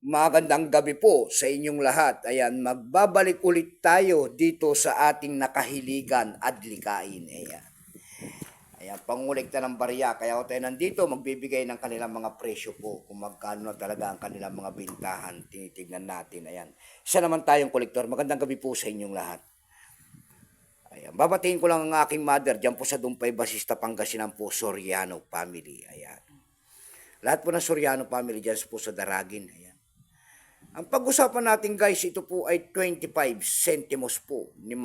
Magandang gabi po sa inyong lahat. Ayan, magbabalik ulit tayo dito sa ating nakahiligan at likain. Ayan. Ayan, pangulikta ng barya. Kaya ako tayo nandito, magbibigay ng kanilang mga presyo po. Kung magkano na talaga ang kanilang mga bintahan. Tinitignan natin. Ayan. Isa naman tayong kolektor. Magandang gabi po sa inyong lahat. Ayan. Babatiin ko lang ang aking mother. Diyan po sa Dumpay, Basista, Pangasinan po, Soriano family. Ayan. Lahat po ng Soriano family dyan po sa Daragin. Ayan. Ang pag-usapan natin guys, ito po ay 25 centimos po ni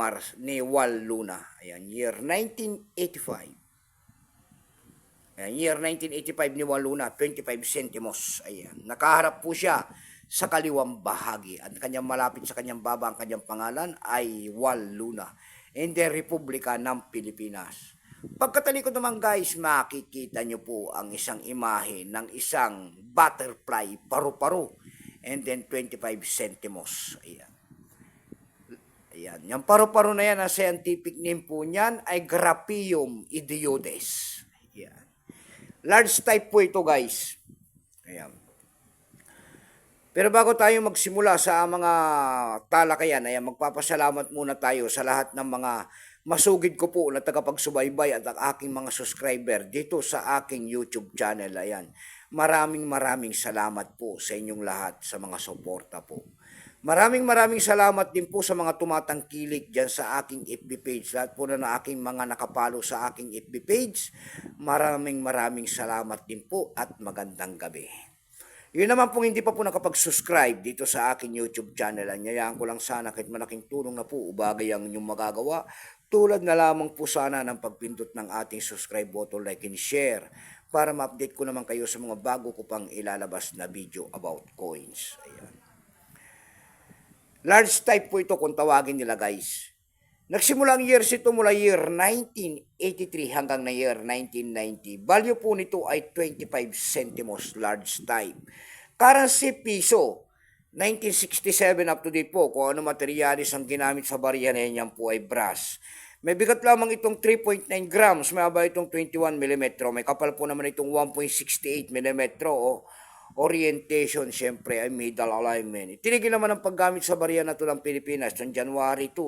Wal Luna. Ayan, year 1985. Ayan, year 1985 ni Wal Luna, 25 centimos. Ayan, nakaharap po siya sa kaliwang bahagi. At kanyang malapit sa kanyang baba, ang kanyang pangalan ay Wal Luna. And the Republika ng Pilipinas. Pagkatalikod naman guys, makikita nyo po ang isang imahe ng isang butterfly paru-paro. And then 25 centimos. Ayan. Ayan. Yung paru-paro na yan, ang scientific name po niyan ay Graphium idiodes. Ayan. Large type po ito guys. Ayan. Pero bago tayo magsimula sa mga talakayan, ayan, magpapasalamat muna tayo sa lahat ng mga masugid ko po na tagapagsubaybay at ang aking mga subscriber dito sa aking YouTube channel. Ayan. Maraming salamat po sa inyong lahat sa mga suporta po. Maraming salamat din po sa mga tumatangkilik dyan sa aking FB page. Lahat po na aking mga nakapalo sa aking FB page. Maraming salamat din po at magandang gabi. Yun naman po hindi pa po nakapag-subscribe dito sa aking YouTube channel. Anyayaan ko lang sana kahit malaking tulong na po bagay ang inyong magagawa. Tulad na lamang po sana ng pagpindot ng ating subscribe button, like and share para ma-update ko naman kayo sa mga bago ko pang ilalabas na video about coins. Ayan. Large type po ito kung tawagin nila guys. Nagsimula ang years ito mula year 1983 hanggang na year 1990. Value po nito ay 25 centimos large type. Currency piso. 1967 up to date po kung ano materialis ang ginamit sa barya na yan po ay brass. May bigat lamang itong 3.9 grams, may haba itong 21 mm, may kapal po naman itong 1.68 mm o orientation syempre ay middle alignment. Itinigil naman ang paggamit sa barya na ito ng Pilipinas noong January 2,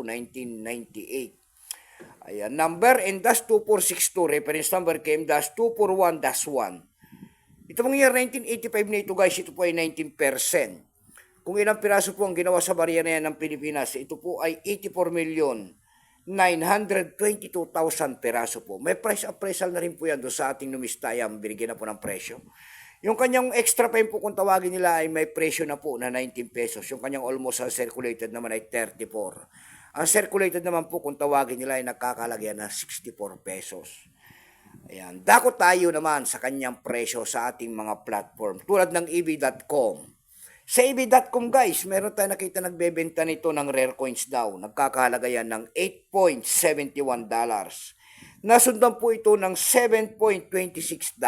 1998. Ayan, number N-2462, reference number KM-241-1. Ito pong year 1985 na ito guys, ito po ay 19%. Kung ilang piraso po ang ginawa sa barya na yan ng Pilipinas, ito po ay 84,922,000 piraso po. May price appraisal na rin po yan doon sa ating numistayang binigyan na po ng presyo. Yung kanyang extra pa po kung tawagin nila ay may presyo na po na 19 pesos. Yung kanyang almost uncirculated naman ay 34. Ang circulated naman po kung tawagin nila ay nagkakalagyan na 64 pesos. Ayan. Dako tayo naman sa kanyang presyo sa ating mga platform tulad ng EB.com. Sa EB.com guys, meron tayo nakita nagbebenta nito ng rare coins daw. Nagkakahalaga yan ng $8.71. Nasundan po ito ng $7.26.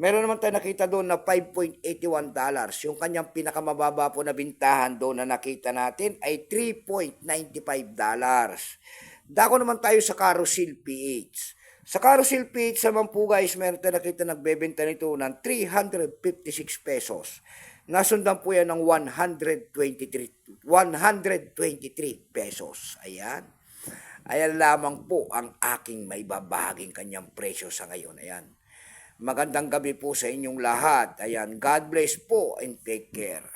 Meron naman tayo nakita doon na $5.81. Yung kanyang pinakamababa po na bintahan doon na nakita natin ay $3.95. Dako naman tayo sa Carousel PH. Sa Carousel PH naman po guys, meron tayo nakita nagbebenta nito ng 356 pesos. Nasundan po yan ng 123 pesos. Ayan. Ayan lamang po ang aking maibabahaging kanyang presyo sa ngayon. Ayan. Magandang gabi po sa inyong lahat. Ayan. God bless po and take care.